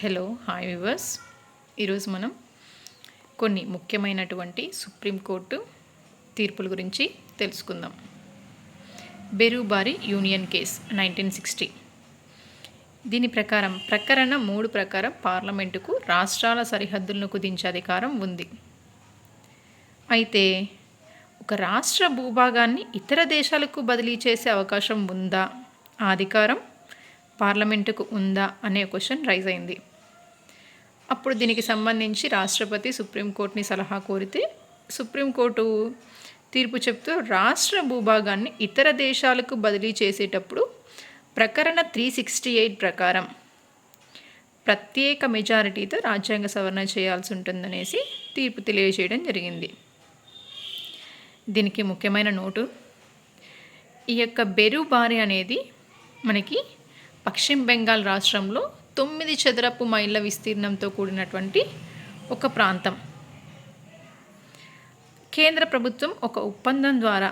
Hello hi viewers. ఈరోజు మనం కొన్ని ముఖ్యమైనటువంటి సుప్రీంకోర్టు తీర్పుల గురించి తెలుసుకుందాం. బెరూబారి యూనియన్ కేస్ 1960. దీని ప్రకారం ప్రకరణ 3 ప్రకారం పార్లమెంటుకు రాష్ట్రాల సరిహద్దులను కుదించే అధికారం ఉంది. అయితే ఒక రాష్ట్ర భూభాగాన్ని ఇతర దేశాలకు బదిలీ చేసే అవకాశం ఉందా, ఆ అధికారం పార్లమెంటుకు ఉందా అనే క్వశ్చన్ రైజ్ అయింది. అప్పుడు దీనికి సంబంధించి రాష్ట్రపతి సుప్రీంకోర్టుని సలహా కోరితే సుప్రీంకోర్టు తీర్పు చెప్తూ రాష్ట్ర భూభాగాన్ని ఇతర దేశాలకు బదిలీ చేసేటప్పుడు ప్రకరణ 368 ప్రకారం ప్రత్యేక మెజారిటీతో రాజ్యాంగ సవరణ చేయాల్సి ఉంటుందనేసి తీర్పు తెలియజేయడం జరిగింది. దీనికి ముఖ్యమైన నోటు, ఈ యొక్క బెరూబారి అనేది మనకి పశ్చిమ బెంగాల్ రాష్ట్రంలో 9 చదరపు మైళ్ళ విస్తీర్ణంతో కూడినటువంటి ఒక ప్రాంతం. కేంద్ర ప్రభుత్వం ఒక ఒప్పందం ద్వారా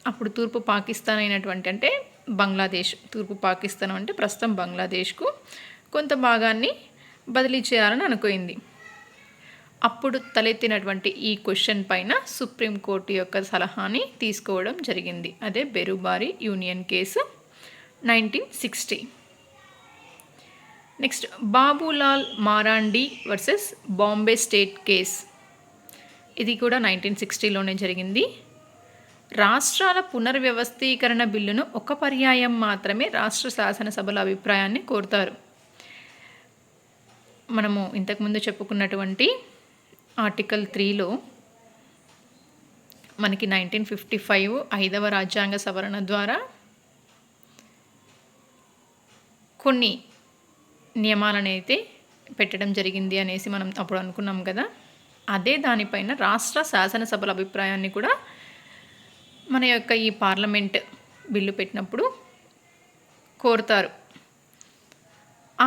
అప్పుడు తూర్పు పాకిస్తాన్ అయినటువంటి అంటే బంగ్లాదేశ్, తూర్పు పాకిస్తాన్ అంటే ప్రస్తుతం బంగ్లాదేశ్కు కొంత భాగాన్ని బదిలీ చేయాలని అనుకుంది. అప్పుడు తలెత్తినటువంటి ఈ క్వశ్చన్ పైన సుప్రీంకోర్టు యొక్క సలహాని తీసుకోవడం జరిగింది. అదే Berubari union case 1960. Next Babulal Marandi versus Bombay state case. ఇది కూడా 1960లోనే జరిగింది. రాష్ట్రాల పునర్వ్యవస్థీకరణ బిల్లును ఒక పర్యాయం మాత్రమే రాష్ట్ర శాసనసభల అభిప్రాయాన్ని కోరుతారు. మనము ఇంతకుముందు చెప్పుకున్నటువంటి ఆర్టికల్ 3లో మనకి 1955 5వ రాజ్యాంగ సవరణ ద్వారా కొన్ని నియమాలను అయితే పెట్టడం జరిగింది అనేసి మనం అప్పుడు అనుకున్నాం కదా. అదే దానిపైన రాష్ట్ర శాసనసభల అభిప్రాయాన్ని కూడా మన యొక్క ఈ పార్లమెంట్ బిల్లు పెట్టినప్పుడు కోరుతారు.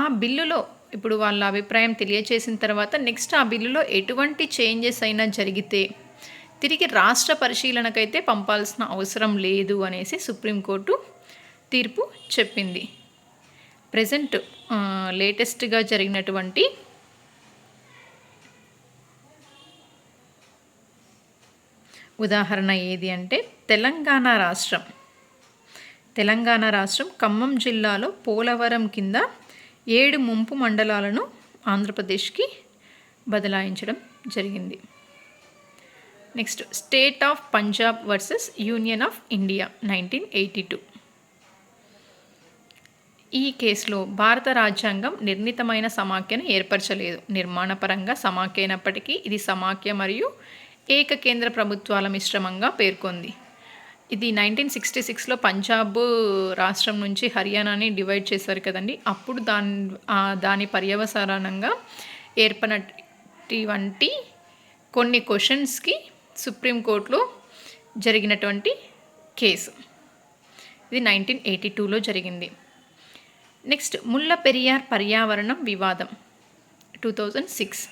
ఆ బిల్లులో ఇప్పుడు వాళ్ళ అభిప్రాయం తెలియచేసిన తర్వాత నెక్స్ట్ ఆ బిల్లులో ఎటువంటి చేంజెస్ అయినా జరిగితే తిరిగి రాష్ట్ర పరిశీలనకైతే పంపాల్సిన అవసరం లేదు అనేసి సుప్రీంకోర్టు తీర్పు చెప్పింది. ప్రెజెంట్ లేటెస్ట్గా జరిగినటువంటి ఉదాహరణ ఏది అంటే తెలంగాణ రాష్ట్రం ఖమ్మం జిల్లాలో పోలవరం కింద 7 ముంపు మండలాలను ఆంధ్రప్రదేశ్కి బదలాయించడం జరిగింది. Next state of Punjab versus union of India 1982. ఈ కేసులో భారత రాజ్యాంగం నిర్ణీతమైన సమాఖ్యను ఏర్పరచలేదు. నిర్మాణపరంగా సమాఖ్య అయినప్పటికీ ఇది సమాఖ్య మరియు ఏకకేంద్ర ప్రభుత్వాల మిశ్రమంగా పేర్కొంది. ఇది 1966లో పంజాబ్ రాష్ట్రం నుంచి హర్యానాని డివైడ్ చేశారు కదండి. అప్పుడు దాని పర్యవసానంగా ఏర్పడినటువంటి కొన్ని క్వశ్చన్స్కి సుప్రీంకోర్టులో జరిగినటువంటి కేసు. ఇది 1982లో జరిగింది. నెక్స్ట్ ముల్ల పెరియార్ పర్యావరణం వివాదం 2006.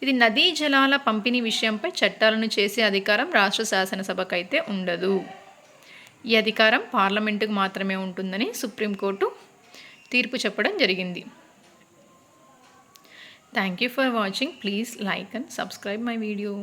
ఇది నదీ జలాల పంపిణీ విషయంపై చట్టాలను చేసే అధికారం రాష్ట్ర శాసనసభకు అయితే ఉండదు. ఈ అధికారం పార్లమెంటుకు మాత్రమే ఉంటుందని సుప్రీంకోర్టు తీర్పు చెప్పడం జరిగింది. Thank you for watching. Please like and subscribe my video.